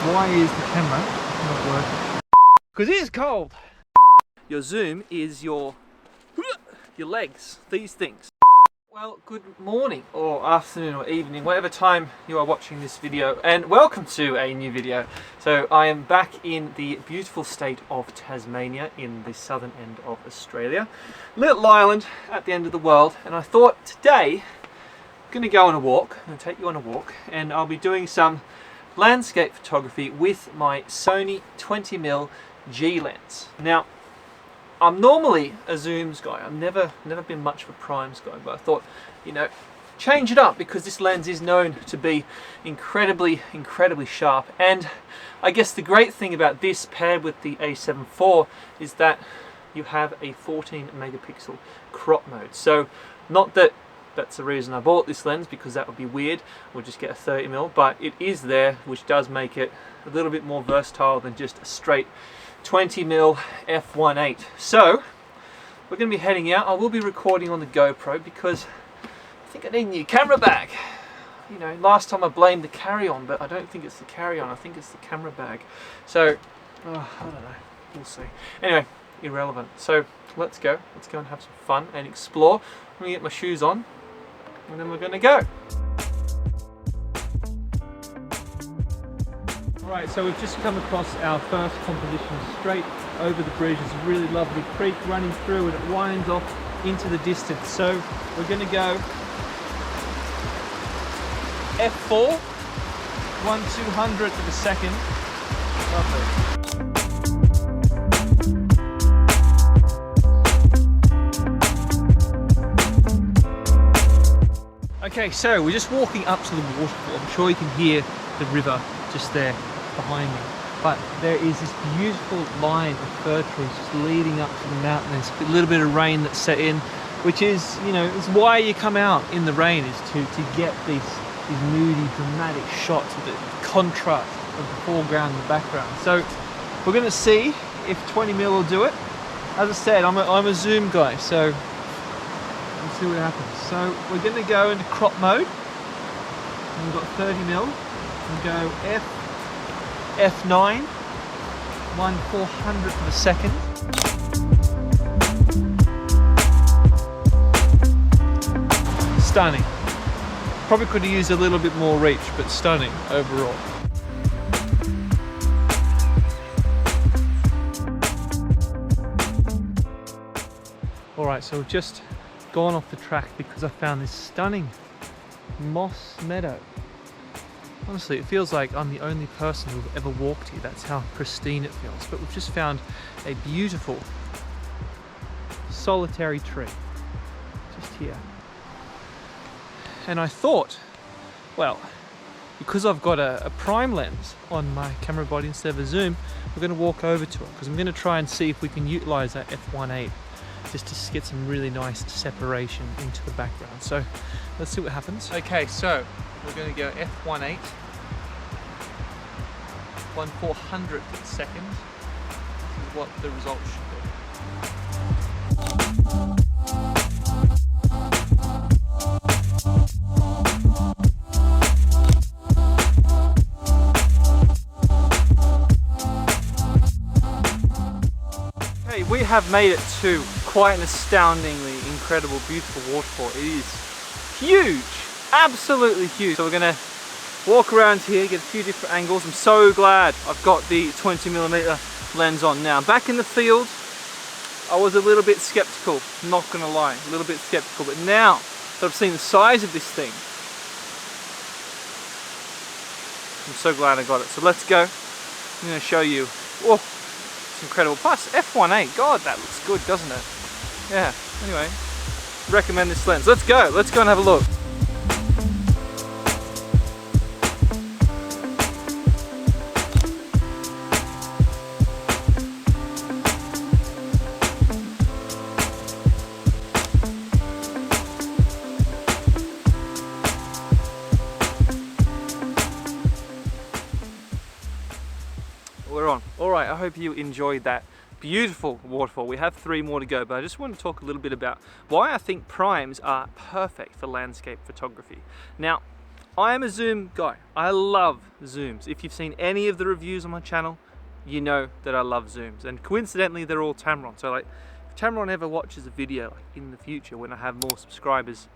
Why is the camera not working? Because it is cold. Your zoom is your legs, these things. Well, good morning or afternoon or evening, whatever time you are watching this video, and welcome to a new video. So I am back in the beautiful state of Tasmania in the southern end of Australia. Little island at the end of the world, and I thought today I'm going to go on a walk. I'm going to take you on a walk, and I'll be doing some landscape photography with my Sony 20mm G lens. Now, I'm normally a zooms guy. I've never been much of a primes guy, but I thought, you know, change it up because this lens is known to be incredibly sharp. And I guess the great thing about this paired with the A7 IV is that you have a 14 megapixel crop mode. So not that that's the reason I bought this lens, because that would be weird. We'll just get a 30mm, but it is there, which does make it a little bit more versatile than just a straight 20mm f1.8. So we're going to be heading out. I will be recording on the GoPro because I think I need a new camera bag. You know, last time I blamed the carry-on, but I don't think it's the carry-on. I think it's the camera bag. So I don't know. We'll see. Anyway, irrelevant. So let's go. Let's go and have some fun and explore. I'm going to get my shoes on, and then we're going to go. Alright, so we've just come across our first composition straight over the bridge. There's a really lovely creek running through and it winds off into the distance. So we're going to go f4, 1/200th of a second. Lovely. Okay, so we're just walking up to the waterfall. I'm sure you can hear the river just there behind me, but there is this beautiful line of fir trees just leading up to the mountain. There's a little bit of rain that's set in, which is, you know, it's why you come out in the rain, is to get these moody, dramatic shots with the contrast of the foreground and the background. So we're going to see if 20mm will do it. As I said, I'm a zoom guy, so we'll see what happens. So we're going to go into crop mode. We've got 30mm. We'll go f9, 1/400th of a second. Stunning. Probably could have used a little bit more reach, but stunning overall. Alright, so we've just gone off the track because I found this stunning moss meadow. Honestly, it feels like I'm the only person who've ever walked here. That's how pristine it feels. But we've just found a beautiful solitary tree just here. And I thought, well, because I've got a prime lens on my camera body instead of a zoom, we're going to walk over to it because I'm going to try and see if we can utilize that f1.8 just to get some really nice separation into the background. So let's see what happens. Okay, so we're going to go f1.8, 1/400th of a second. This is what the result should be. Okay, we have made it to quite an astoundingly incredible, beautiful waterfall. It is huge. Absolutely huge. So we're gonna walk around here, get a few different angles. I'm so glad I've got the 20mm lens on now. Back in the field, I was a little bit skeptical, not gonna lie, a little bit skeptical, but now that I've seen the size of this thing, I'm so glad I got it. So let's go. I'm gonna show you. Oh, it's incredible. Plus f1.8, God, that looks good, doesn't it? Yeah, anyway, recommend this lens. Let's go and have a look. We're on. Alright, I hope you enjoyed that beautiful waterfall. We have 3 more to go, but I just want to talk a little bit about why I think primes are perfect for landscape photography. Now, I am a zoom guy. I love zooms. If you've seen any of the reviews on my channel, you know that I love zooms. And coincidentally, they're all Tamron. So like, if Tamron ever watches a video like in the future when I have more subscribers,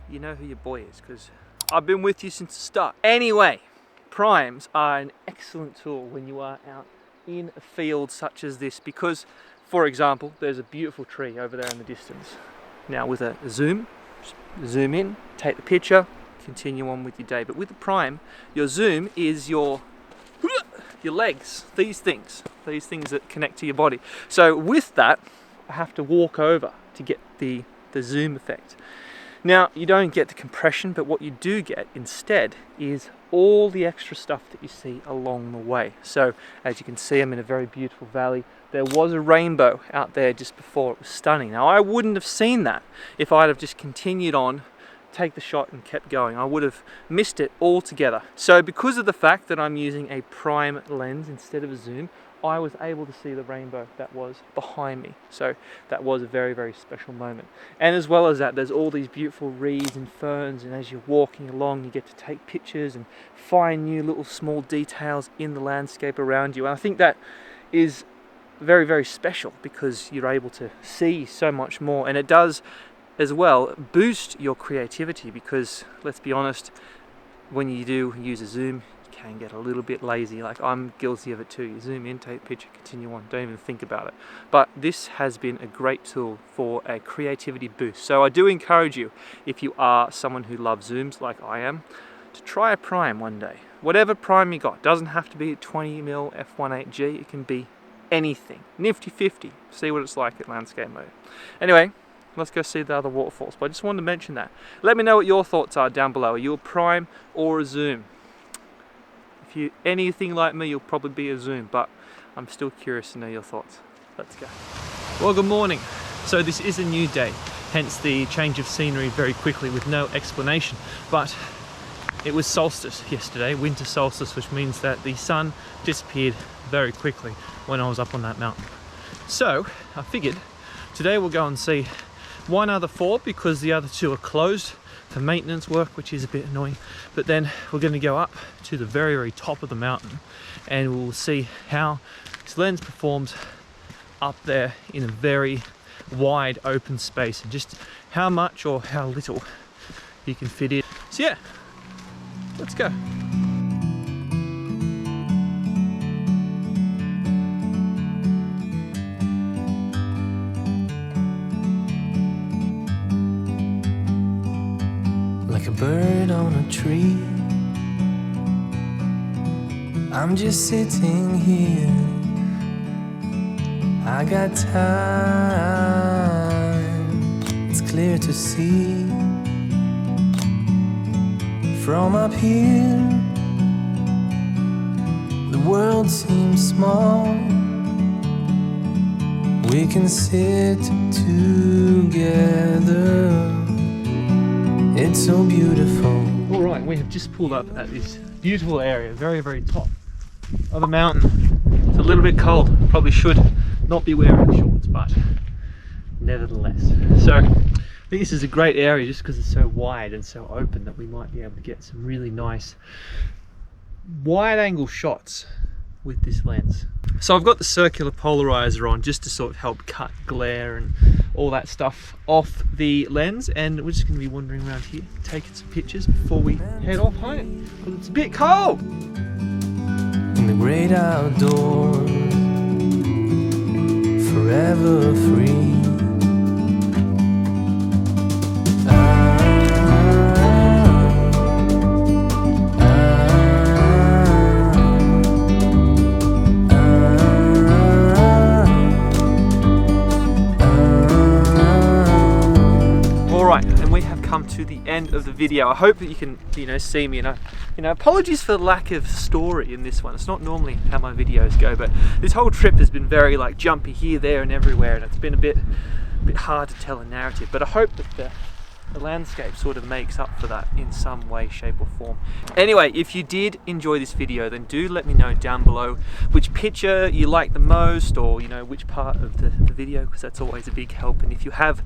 you know who your boy is, because I've been with you since the start. Anyway, primes are an excellent tool when you are out in a field such as this, because, for example, there's a beautiful tree over there in the distance. Now with a zoom, zoom in, take the picture, continue on with your day. But with the prime, your zoom is your legs, these things that connect to your body. So with that, I have to walk over to get the zoom effect. Now, you don't get the compression, but what you do get instead is all the extra stuff that you see along the way. So as you can see, I'm in a very beautiful valley. There was a rainbow out there just before. It was stunning. Now, I wouldn't have seen that if I'd have just continued on, take the shot and kept going. I would have missed it altogether. So because of the fact that I'm using a prime lens instead of a zoom, I was able to see the rainbow that was behind me. So that was a very, very special moment. And as well as that, there's all these beautiful reeds and ferns, and as you're walking along, you get to take pictures and find new little small details in the landscape around you. And I think that is very, very special because you're able to see so much more. And it does as well boost your creativity, because let's be honest, when you do use a zoom, you can get a little bit lazy. Like, I'm guilty of it too. You zoom in, take a picture, continue on, don't even think about it. But this has been a great tool for a creativity boost. So I do encourage you, if you are someone who loves zooms like I am, to try a prime one day. Whatever prime you got, doesn't have to be a 20mm f1.8G, it can be anything. Nifty 50, see what it's like at landscape mode. Anyway, let's go see the other waterfalls. But I just wanted to mention that. Let me know what your thoughts are down below. Are you a prime or a zoom? If you're anything like me, you'll probably be a zoom, but I'm still curious to know your thoughts. Let's go. Well, good morning. So this is a new day, hence the change of scenery very quickly with no explanation. But it was solstice yesterday, winter solstice, which means that the sun disappeared very quickly when I was up on that mountain. So I figured today we'll go and see one other fall, because the other two are closed for maintenance work, which is a bit annoying. But then we're going to go up to the very, very top of the mountain, and we'll see how this lens performs up there in a very wide open space, and just how much or how little you can fit in. So yeah, let's go. Like a bird on a tree, I'm just sitting here. I got time, it's clear to see. From up here, the world seems small. We can sit together. It's so beautiful. All right, we have just pulled up at this beautiful area, very, very top of a mountain. It's a little bit cold. Probably should not be wearing shorts, but nevertheless. So I think this is a great area just because it's so wide and so open that we might be able to get some really nice wide angle shots with this lens. So I've got the circular polarizer on just to sort of help cut glare and all that stuff off the lens, and we're just going to be wandering around here taking some pictures before we head off home because it's a bit cold. In the great outdoors, forever free. Come to the end of the video. I hope that you can, see me, and apologies for the lack of story in this one. It's not normally how my videos go, but this whole trip has been very like jumpy here, there, and everywhere, and it's been a bit hard to tell a narrative. But I hope that the landscape sort of makes up for that in some way, shape, or form. Anyway, if you did enjoy this video, then do let me know down below which picture you like the most, or which part of the video, because that's always a big help. And if you have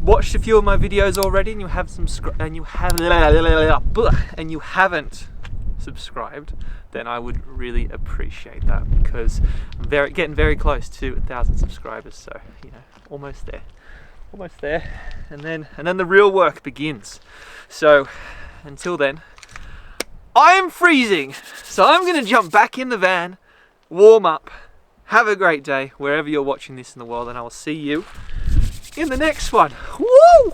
watched a few of my videos already and you have and you haven't subscribed, then I would really appreciate that, because I'm getting very close to 1,000 subscribers. So you know, almost there, and then the real work begins. So until then, I am freezing, so I'm gonna jump back in the van, warm up. Have a great day wherever you're watching this in the world, and I will see you in the next one. Woo!